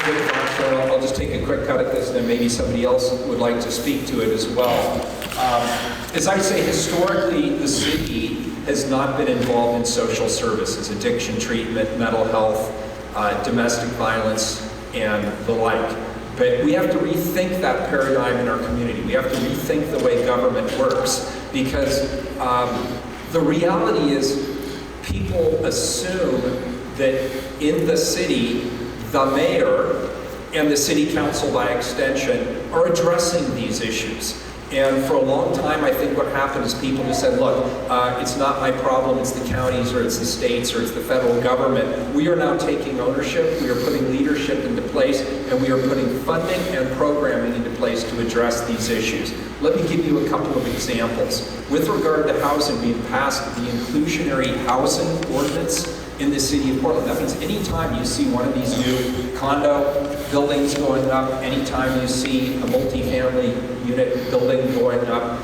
good thoughts, and I'll just take a quick cut at this, and then maybe somebody else would like to speak to it as well. As I say, historically, the city has not been involved in social services, addiction treatment, mental health, domestic violence, and the like. But we have to rethink that paradigm in our community. We have to rethink the way government works, because the reality is people assume that in the city, the mayor and the city council by extension are addressing these issues. And for a long time, I think what happened is people just said, look, it's not my problem, it's the counties or it's the states or it's the federal government. We are now taking ownership, we are putting leadership into place, and we are putting funding and programming into place to address these issues. Let me give you a couple of examples. With regard to housing, we've passed the inclusionary housing ordinance in the city of Portland. That means anytime you see one of these new condo buildings going up, anytime you see a multifamily unit building going up,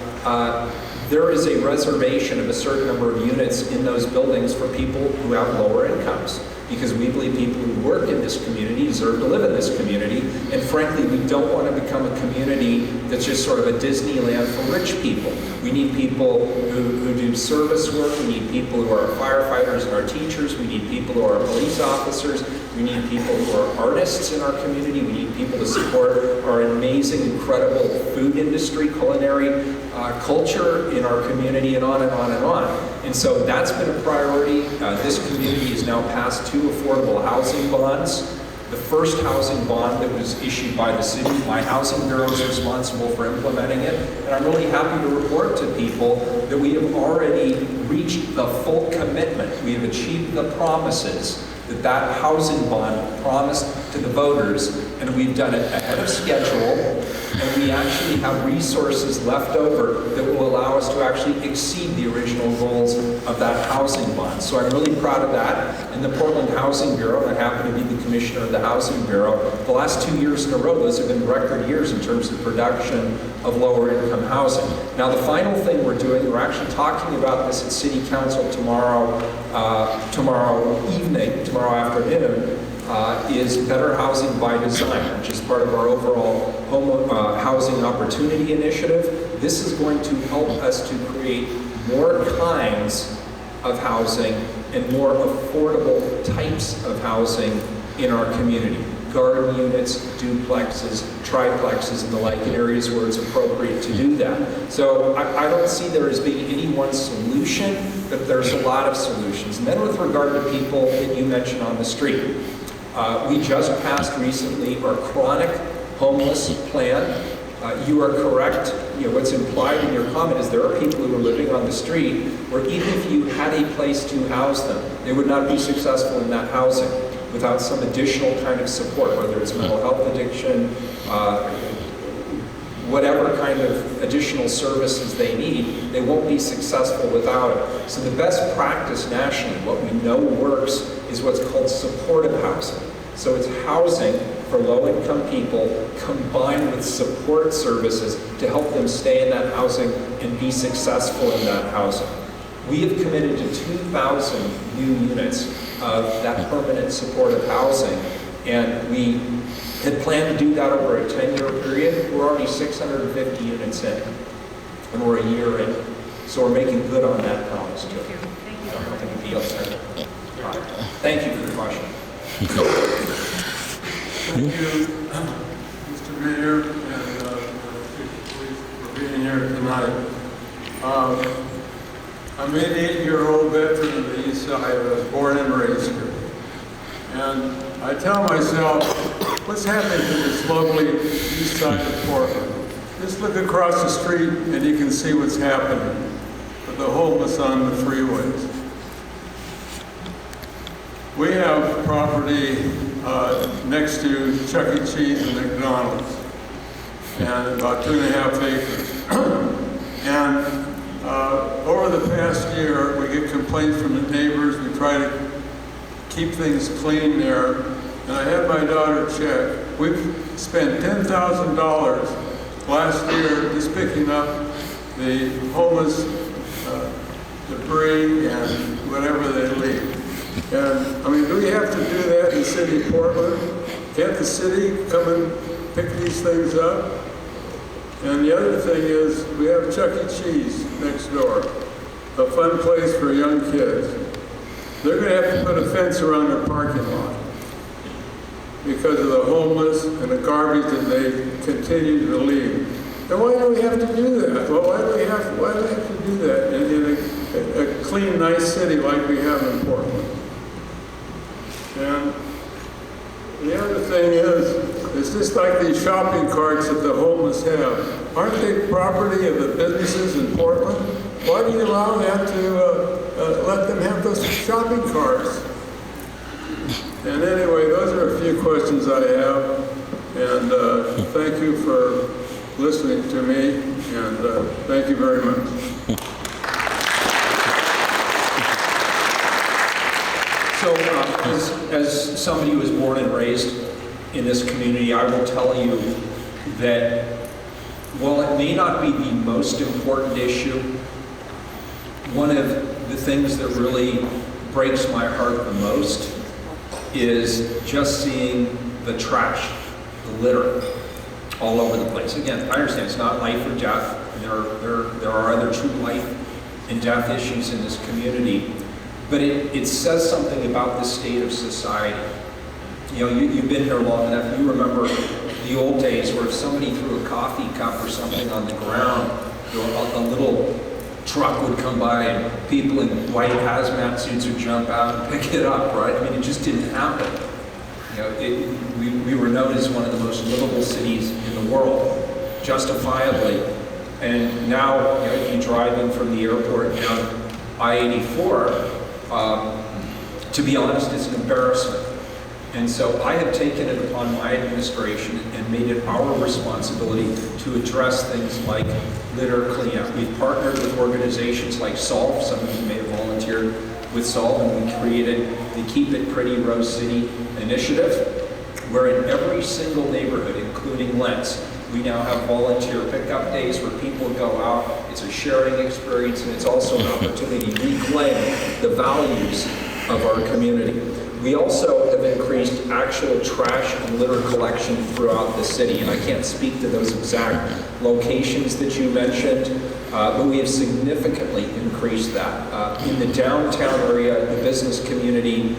there is a reservation of a certain number of units in those buildings for people who have lower incomes, because we believe people who work in this community deserve to live in this community, and frankly, we don't want to become a community that's just sort of a Disneyland for rich people. We need people who do service work, we need people who are firefighters and our teachers, we need people who are police officers, we need people who are artists in our community, we need people to support our amazing, incredible food industry, culinary culture in our community, and on and on and on. And so that's been a priority. This community has now passed 2 affordable housing bonds. The first housing bond that was issued by the city, my housing bureau is responsible for implementing it, and I'm really happy to report to people that we have already reached the full commitment. We have achieved the promises that housing bond promised to the voters, and we've done it ahead of schedule, and we actually have resources left over that will allow us to actually exceed the original goals of that housing bond. So I'm really proud of that. In the Portland Housing Bureau, and I happen to be the commissioner of the Housing Bureau, the last 2 years in a row, those have been record years in terms of production of lower income housing. Now the final thing we're doing, we're actually talking about this at City Council tomorrow afternoon, is Better Housing by Design, which is part of our overall home housing opportunity initiative. This is going to help us to create more kinds of housing and more affordable types of housing in our community. Garden units, duplexes, triplexes, and the like, in areas where it's appropriate to do that. So I don't see there as being any one solution, but there's a lot of solutions. And then with regard to people that you mentioned on the street, we just passed recently our chronic homeless plan. You are correct. You know, what's implied in your comment is there are people who are living on the street where even if you had a place to house them, they would not be successful in that housing without some additional kind of support, whether it's mental health addiction, whatever kind of additional services they need, they won't be successful without it. So the best practice nationally, what we know works, is what's called supportive housing. So it's housing for low-income people combined with support services to help them stay in that housing and be successful in that housing. We have committed to 2,000 new units of that permanent supportive housing, and we had planned to do that over a 10-year period. We're already 650 units in, and we're a year in. So we're making good on that promise too. Thank you. I don't think it'd be upset. Thank you for the question. Thank you, Mr. Mayor, and for being here tonight. I'm an 88-year-old veteran of the East Side. I was born and raised here. And I tell myself, what's happening to this lovely East Side of Portland? Just look across the street and you can see what's happening with the homeless on the freeways. We have property next to Chuck E. Cheese and McDonald's, and about 2.5 acres. And over the past year, we get complaints from the neighbors. We try to keep things clean there. And I had my daughter check. We've spent $10,000 last year just picking up the homeless debris and whatever they leave. And I mean, do we have to do that in the city of Portland? Can't the city come and pick these things up. And the other thing is, we have Chuck E. Cheese next door, a fun place for young kids. They're going to have to put a fence around their parking lot because of the homeless and the garbage that they continue to leave. And why do we have to do that? Well, why do we have to do that in a clean, nice city like we have in Portland? And the other thing is, it's just like these shopping carts that the homeless have. Aren't they property of the businesses in Portland? Why do you allow them to let them have those shopping carts? And anyway, those are a few questions I have. And thank you for listening to me. And thank you very much. So, as somebody who was born and raised in this community, I will tell you that while it may not be the most important issue, one of the things that really breaks my heart the most is just seeing the trash, the litter, all over the place. Again, I understand it's not life or death, and there are other true life and death issues in this community. But it says something about the state of society. You know, you've been here long enough, you remember the old days where if somebody threw a coffee cup or something on the ground, you know, a little truck would come by and people in white hazmat suits would jump out and pick it up, right? I mean, it just didn't happen. You know, we were known as one of the most livable cities in the world, justifiably. And now, you know, if you drive in from the airport down I-84, to be honest, it's an embarrassment. And so I have taken it upon my administration and made it our responsibility to address things like litter cleanup. We've partnered with organizations like Solve, some of you may have volunteered with Solve, and we created the Keep It Pretty Rose City initiative, where in every single neighborhood, including Lents, we now have volunteer pickup days where people go out. It's a sharing experience, and it's also an opportunity to reclaim the values of our community. We also have increased actual trash and litter collection throughout the city, and I can't speak to those exact locations that you mentioned, but we have significantly increased that. In the downtown area, the business community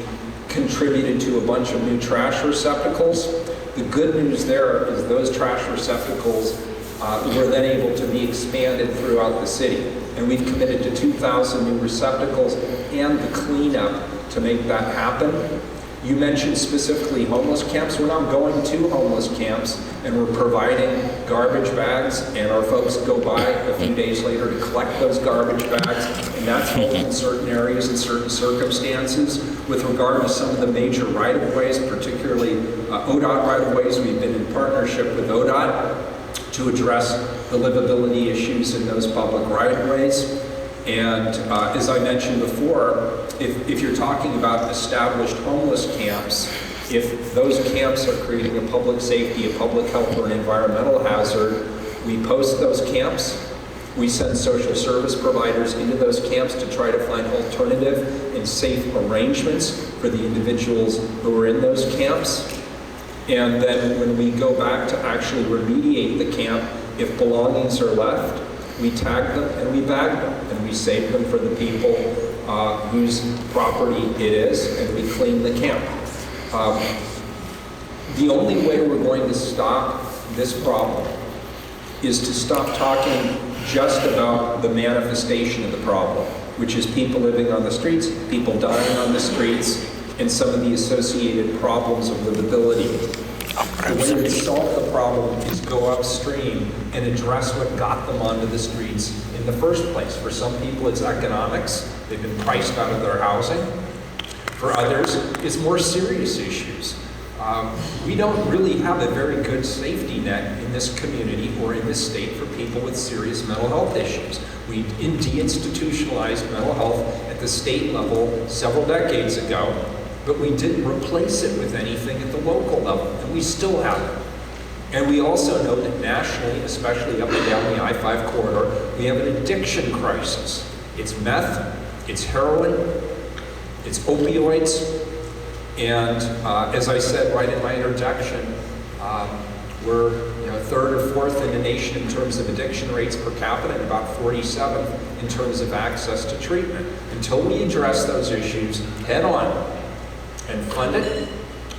contributed to a bunch of new trash receptacles. The good news there is those trash receptacles were then able to be expanded throughout the city. And we've committed to 2,000 new receptacles and the cleanup to make that happen. You mentioned specifically homeless camps. We're now going to homeless camps and we're providing garbage bags, and our folks go by a few days later to collect those garbage bags, and that's helped in certain areas and certain circumstances. With regard to some of the major right-of-ways, particularly ODOT right-of-ways, we've been in partnership with ODOT to address the livability issues in those public right-of-ways. And as I mentioned before, if you're talking about established homeless camps, if those camps are creating a public safety, a public health, or an environmental hazard, we post those camps. We send social service providers into those camps to try to find alternative and safe arrangements for the individuals who are in those camps. And then when we go back to actually remediate the camp, if belongings are left, we tag them and we bag them, and we save them for the people whose property it is, and we clean the camp. The only way we're going to stop this problem is to stop talking just about the manifestation of the problem, which is people living on the streets, people dying on the streets, and some of the associated problems of livability. The way to solve the problem is go upstream and address what got them onto the streets in the first place. For some people, it's economics. They've been priced out of their housing. For others, it's more serious issues. We don't really have a very good safety net in this community or in this state for people with serious mental health issues. We deinstitutionalized mental health at the state level several decades ago, but we didn't replace it with anything at the local level, and we still haven't. And we also know that nationally, especially up and down the I-5 corridor, we have an addiction crisis. It's meth, it's heroin, it's opioids, And as I said right in my introduction, we're third or fourth in the nation in terms of addiction rates per capita and about 47th in terms of access to treatment. Until we address those issues head on and fund it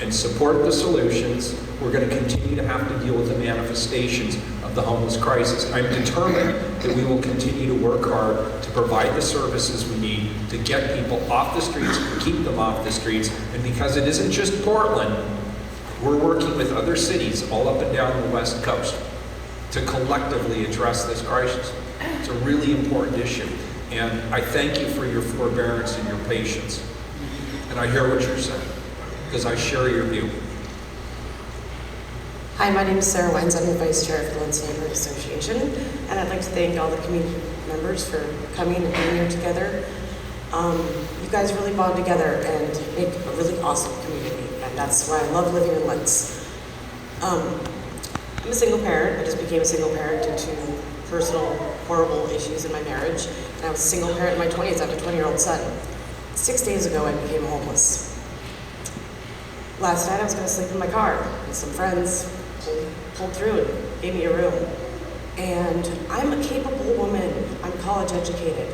and support the solutions, we're going to continue to have to deal with the manifestations of the homeless crisis. I'm determined that we will continue to work hard to provide the services we need to get people off the streets, keep them off the streets, and because it isn't just Portland, we're working with other cities all up and down the West Coast to collectively address this crisis. It's a really important issue, and I thank you for your forbearance and your patience. And I hear what you're saying, because I share your view. Hi, my name is Sarah Wenz. I'm the Vice Chair of the Lents Neighborhood Association, and I'd like to thank all the community members for coming and being here together. You guys really bond together and make a really awesome community, and that's why I love living in Lents. I'm a single parent. I just became a single parent due to personal, horrible issues in my marriage, and I was a single parent in my 20s. I have a 20-year-old son. 6 days ago, I became homeless. Last night, I was going to sleep in my car, and some friends pulled through and gave me a room. And I'm a capable woman. I'm college educated.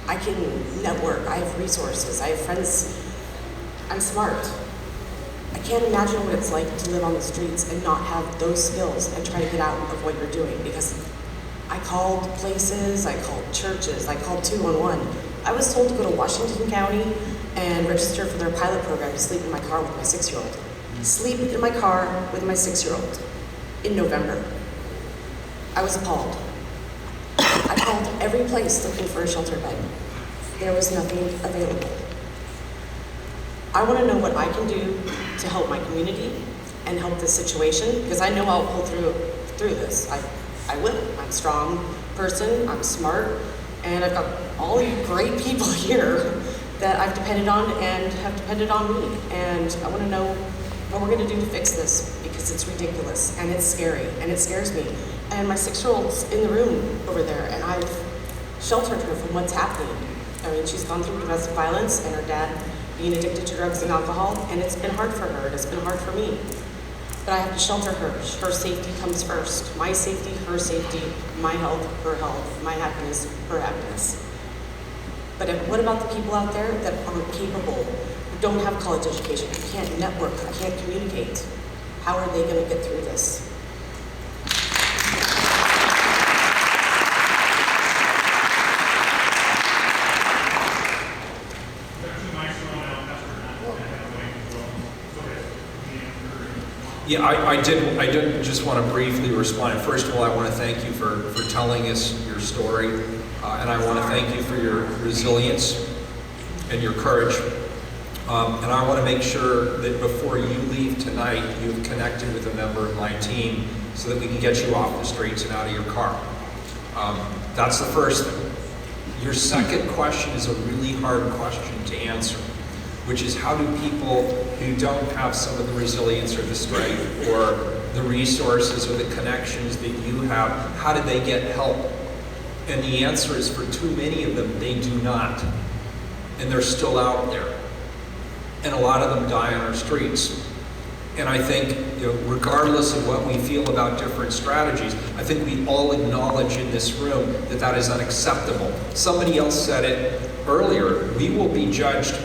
I can network. I have resources. I have friends. I'm smart. I can't imagine what it's like to live on the streets and not have those skills and try to get out of what you're doing, because I called places, I called churches, I called 211. I was told to go to Washington County and register for their pilot program to sleep in my car with my 6-year-old. Sleep in my car with my 6-year-old in November. I was appalled. I called every place looking for a shelter bed. There was nothing available. I want to know what I can do to help my community and help this situation, because I know I'll pull through this. I will. I'm a strong person, I'm smart, and I've got all you great people here that I've depended on and have depended on me. And I want to know what we're going to do to fix this, because it's ridiculous and it's scary and it scares me. And my 6-year-old's in the room over there, and I've sheltered her from what's happening. I mean, she's gone through domestic violence and her dad being addicted to drugs and alcohol, and it's been hard for her, and it's been hard for me. But I have to shelter her. Her safety comes first. My safety, her safety, my health, her health, my happiness, her happiness. But what about the people out there that aren't capable, who don't have college education, who can't network, who can't communicate? How are they going to get through this? Yeah, I did just want to briefly respond. First of all, I want to thank you for telling us your story, and I want to thank you for your resilience and your courage. And I want to make sure that before you leave tonight, you've connected with a member of my team so that we can get you off the streets and out of your car. That's the first thing. Your second question is a really hard question to answer, which is, how do people who don't have some of the resilience or the strength or the resources or the connections that you have, how do they get help? And the answer is, for too many of them, they do not. And they're still out there. And a lot of them die on our streets. And I think, regardless of what we feel about different strategies, I think we all acknowledge in this room that that is unacceptable. Somebody else said it earlier, we will be judged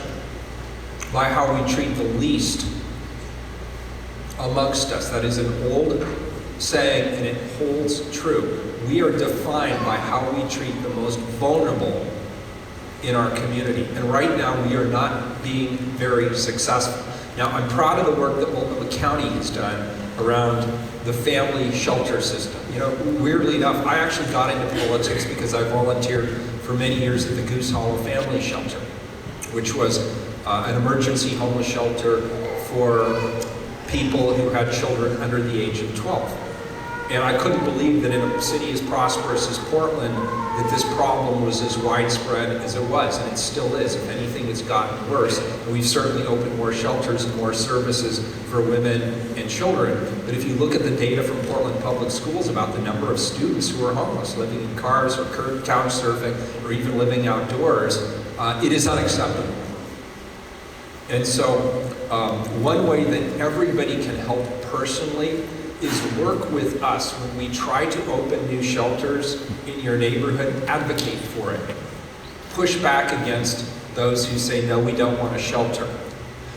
by how we treat the least amongst us. That is an old saying, and it holds true. We are defined by how we treat the most vulnerable in our community. And right now, we are not being very successful. Now, I'm proud of the work that Multnomah County has done around the family shelter system. Weirdly enough, I actually got into politics because I volunteered for many years at the Goose Hollow Family Shelter, which was an emergency homeless shelter for people who had children under the age of 12. And I couldn't believe that in a city as prosperous as Portland, that this problem was as widespread as it was, and it still is. If anything, it's gotten worse. And we've certainly opened more shelters and more services for women and children. But if you look at the data from Portland Public Schools about the number of students who are homeless, living in cars or couch surfing, or even living outdoors, it is unacceptable. And so One way that everybody can help personally is work with us when we try to open new shelters in your neighborhood. Advocate for it. Push back against those who say, no, we don't want a shelter.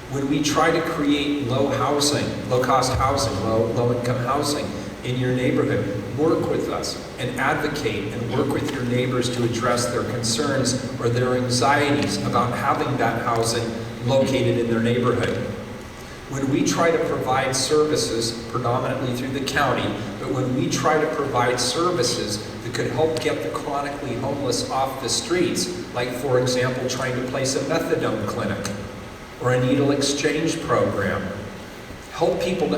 When we try to create low-cost housing, low-income housing in your neighborhood, work with us and advocate and work with your neighbors to address their concerns or their anxieties about having that housing located in their neighborhood. When we try to provide services, predominantly through the county, but when we try to provide services that could help get the chronically homeless off the streets, like, for example, trying to place a methadone clinic or a needle exchange program, help people to